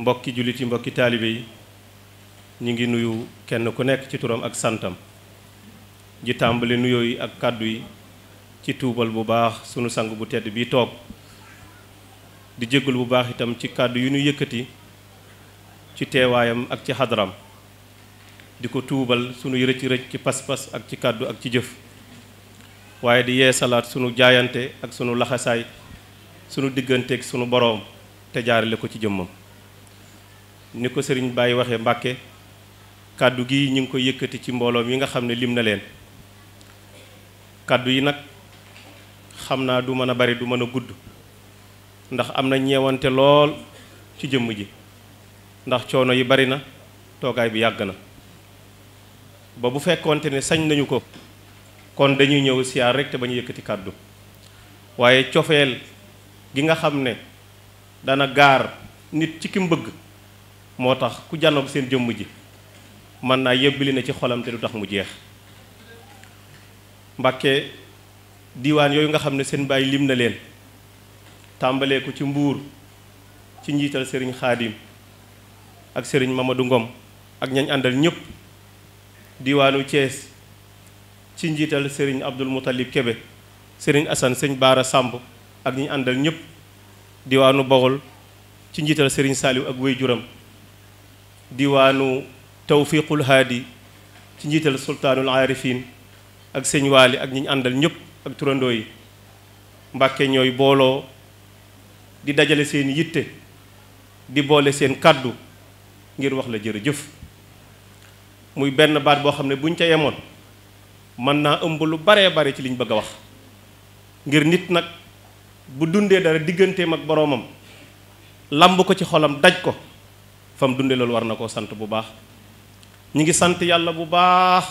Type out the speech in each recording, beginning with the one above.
mbokki jullit yi mbokki taalibe yi ñu ngi nuyu kenn ku nekk ci turam ak santam ji tàmbali nuyoo yi ak kàddu yi ci tuubal bu baax sunu sang bu tedd bi toog di jéggul bu baax itam ci kàddu yu ñu yëkkati ci teewaayam ak ci xadaram di ko tuubal sunu rëcc ci pas-pas ak ci kàddu ak ci jëf waaye di yee salaat sunu jaayante ak sunu laxasaay sunu digganteeg sunu boroom te jaarale ko ci jëmmam ni ko sëriñ Baye waxee Mbàkke kàddu gi ñu ngi ko yëkkati ci mbooloom yi nga xam ne lim na leen kàddu yi nag xam naa du mën a bari du mën a gudd ndax am na ñeewante lool ci jëmm ji ndax coono yi bari na toogaay bi yàgg na ba bu fekkonte ne sañ nañu ko kon dañuy ñëw siyaar rek te bañu yëkkati kàddu waaye cofeel gi nga xam ne dana gaar nit ci ki mu bëgg moo tax ku jànnoog seen jëmm ji mën naa yëbbali na ci xolam te du tax mu jeex Mbàkke diiwaan yooyu nga xam ne seen baay lim na leen tàmbalee ko ci Mbuur ci njiital sëriñ Xaadim ak sëriñ Mamadou Ngom ak ñañ àndal ñëpp diiwaanu Thiès ci njiital sëriñ Abdul Muttalib Kebe sëriñ Assane sëñ Baara Samb ak ñi àndal ñëpp diiwaanu Bawol ci njiital sëriñ Saaliw ak wéy juram diwaanu Tawfiqul Haadi ci njiital sultaanul aarifin ak sëñ Waali ak ñi ñu àndal ñëpp ak turandoo yi Mbàkke ñooy booloo di dajale seen yitte di boole seen kàddu ngir wax la jërëjëf muy benn baat boo xam ne buñ ca yemoon mën naa ëmb lu baree bare ci liñ bëgg a wax ngir nit nag bu dundee dara digganteem ak boroomam lamb ko ci xolam daj ko fam dunde loolu war na koo sant bu baax ñi ngi sant yàlla bu baax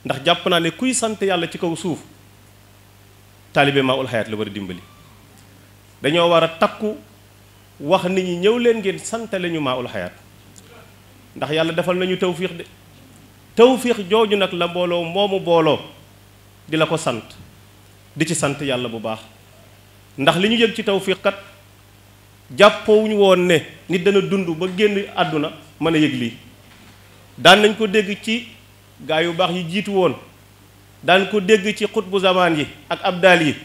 ndax jàpp naa ne kuy sant yàlla ci kaw suuf taalibe Maa-ul Hayaat la war a dimbali dañoo war a takku wax nit ñi ñëw leen ngeen santale ñu Maa-ul Hayaat ndax yàlla defal nañu tawfiix de tawfiix jooju nag la mbooloo moomu booloo di la ko sant di ci sant yàlla bu baax ndax li ñu yëg ci tawfiix kat jàppowuñu woon ne nit dana dund ba génn àdduna mën a yëg lii daan nañ ko dégg ci gaa yu baax yi jiitu woon daan ko dégg ci xutbu zamaan yi ak abdaal yi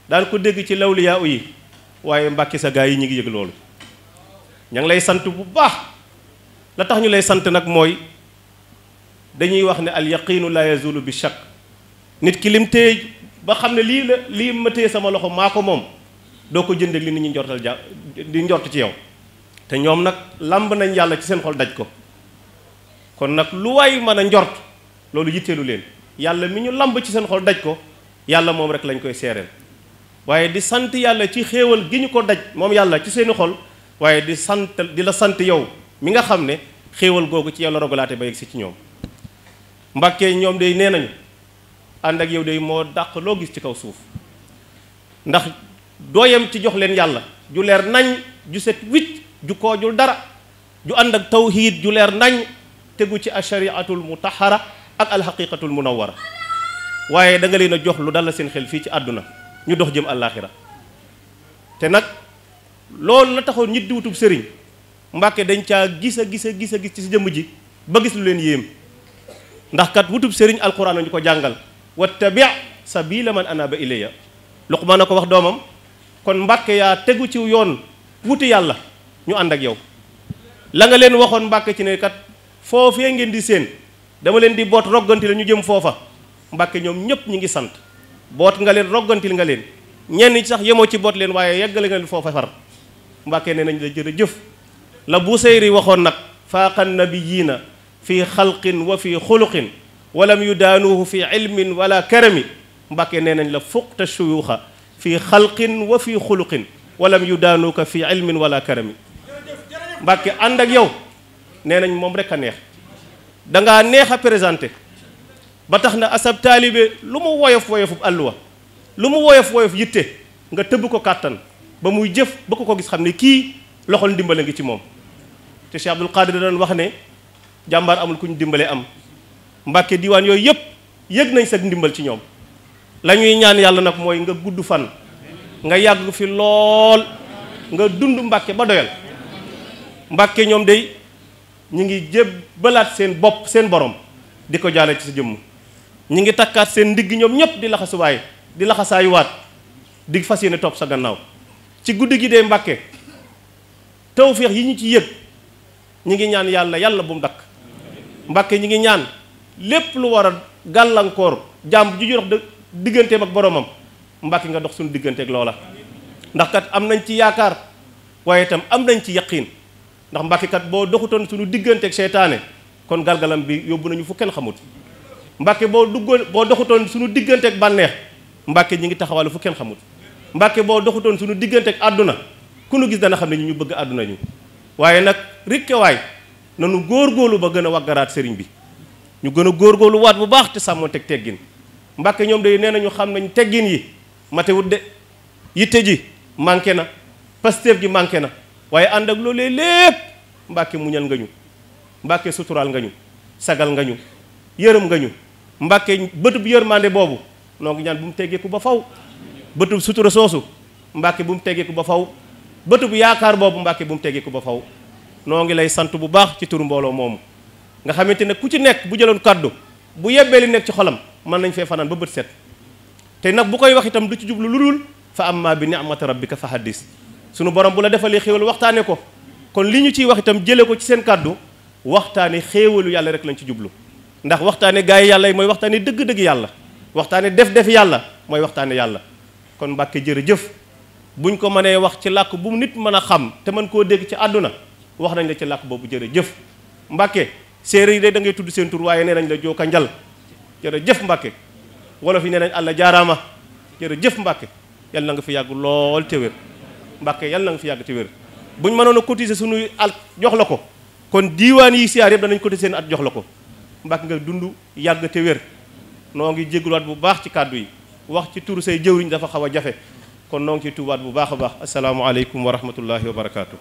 daan ko dégg ci lawliyaa yi waaye Mbàkke sa gaa yi ñu ngi yëg loolu ña ngi lay sant bu baax la tax ñu lay sant nag mooy dañuy wax ne al yaqiinu la yazulu bi shakk nit ki lim téye ba xam ne lii ma téye sama loxo maa ko moom doo ko jëndee li nit ñi njortal di njort ci yow te ñoom nag lamb nañ yàlla ci seen xol daj ko kon nag lu waay mën a njort loolu yitteelu leen yàlla mi ñu lamb ci seen xol daj ko yàlla moom rek lañ koy seereel waaye di sant yàlla ci xéewal gi ñu ko daj moom yàlla ci seeni xol waaye di la sant yow mi nga xam ne xéewal googu ci yàlla rogalaate ba yegg si ci ñoom Mbàkke ñoom day nee nañu ànd ak yow day moo dàq loo gis ci kaw suuf ndax dooyam ci jox leen yàlla ju leer nañ ju set wicc ju koojul dara ju ànd ak tawhiid ju leer nañ tegu ci ashariatul mutahara ak alxaqiqatul munawwara waaye da nga leen a jox lu dal seen xel fii ci àdduna ñu dox jëm àllaaxira te nag loolu la taxoon nit di wutub sëriñ Mbàkke dañ caa gis ci si jëmm ji ba gis lu leen yéem ndax kat wutub sëriñ alquran ñu ko jàngal wattabi sabila man anaba ilayya Luqmaan a ko wax doomam kon Mbàkke yaa tegu ci yoon wuti yàlla ñu ànd ak yow la nga leen waxoon Mbàkke ci ne kat foofee ngeen di séen dama leen di boot rogganti la ñu jëm foofa Mbàkke ñoom ñëpp ñi ngi sant boot nga leen roggantil nga leen ñenn ci sax yemoo ci boot leen waaye yeggale nga leen foofa far Mbàkke nee nañ la jërëjëf la Busayri waxoon nag faaqa nabiyyiina fi xalqin wa fi xuluqin walam yudaanuuhu fi ilmin wala karami Mbàkke nee nañ la fuqta shuyuuxa fi xalqin wa fi xuluqin walam yudaanuuka fi ilmin wala karami Mbàkke ànd ak yow nee nañ moom rek a neex dangaa neex a présenté ba tax na asab taalibe lu mu woyof àlluwa lu mu woyof yitte nga tëbb ko kàttan ba muy jëf ba ko gis xam ne kii loxol ndimbale ngi ci moom te Cheikh Abdul Qadir doon wax ne jàmbaar amul ku ñu dimbale am Mbàkke diwaan yooyu yëpp yëg nañ sag ndimbal ci ñoom la ñuy ñaan yàlla nag mooy nga gudd fan nga yàgg fi lool nga dund Mbàkke ba doyal Mbàkke ñoom day ñi ngi jébbalaat seen bopp seen borom di ko jaale ci sa jëmm. ñi ngi takkaat seen ndigg ñoom ñëpp di laxasuwaay di laxasaayuwaat di fas yéene topp sa gannaaw ci guddi gi dee Mbàkke tawféex yi ñu ci yëg ñi ngi ñaan yàlla bu mu dakk Mbàkke ñi ngi ñaan lépp lu war a gàllankoor jàmm ju dox digganteem ak boromam Mbàkke nga dox suñu digganteeg loola ndax kat am nañ ci yaakaar waaye itam am nañ ci yaqiin ndax Mbàkke kat boo doxutoon suñu digganteeg seytaane kon galgalam bi yóbbu nañu fu kenn xamut Mbàkke boo doxutoon suñu digganteeg bànneex Mbàkke ñi ngi taxawalu fu kenn xamut Mbàkke boo doxutoon suñu digganteeg àdduna ku nu gis dana xam ne ñu bëgg àdduna ñu waaye nag rikkewaay nanu góorgóorlu ba gën a waggaraat sëriñ bi ñu gën a góorgóorlu waat bu baax te sàmmoon teg teggin Mbàkke ñoom day nee nañu xam nañ teggin yi matewut de yitte ji manqué na pasteef gi manqué na waaye ànd ak loolee lépp Mbàkke muñal nga ñu Mbàkke suturaal nga ñu sagal nga ñu yërëm nga ñu Mbàkke bëtub yërmande boobu noo ngi ñaan bu mu teggeeku ba faw bëtub sutura soosu Mbàkke bu mu teggeeku ba faw bëtub yaakaar boobu Mbàkke bu mu teggeeku ba faw noo ngi lay sant bu baax ci turu mbooloo moomu nga xamante ne ku ci nekk bu jëloon kàddu bu yebbee li nekk ci xolam mën nañ fee fanaan ba bët set te nag bu koy wax itam du ci jublu lu dul fa amma bi ni'mati rabbika fa haddis sunu borom bu la defalee xéewal waxtaane ko kon li ñu ciy wax itam jëlee ko ci seen kàddu waxtaane xéewalu yàlla rek lañ ci jublu ndax waxtaane gaa yi yàlla yi mooy waxtaane dëgg-dëgg yàlla waxtaane def yàlla mooy waxtaane yàlla kon Mbàkke jërëjëf buñ ko mënee wax ci làkk bu nit mën a xam te mën koo dégg ci àdduna wax nañ la ci làkk boobu jërëjëf Mbàkke séeréer yi de da ngay tudd seen tur waaye nee nañ la jooka njal jërëjëf Mbàkke wolof yi nee nañ àlla jaaraama jërëjëf Mbàkke yàlla na nga fi yàgg lool te wér Mbàkke yàlla na nga fi yàgg te wér buñ mënoon a cotiser suñuy at jox la ko kon diiwaan yi siyaar yëpp danañ cotiser seen at jox la ko Mbàkke nga dund yàgg te wér noo ngi jégaluwaat bu baax ci kàddu yi wax ci turu say jëwriñ dafa xaw a jafe kon noo ngi ciy tuubaat bu baax a baax asalaamaaleykum wa rahmatullahi wa barakaatu.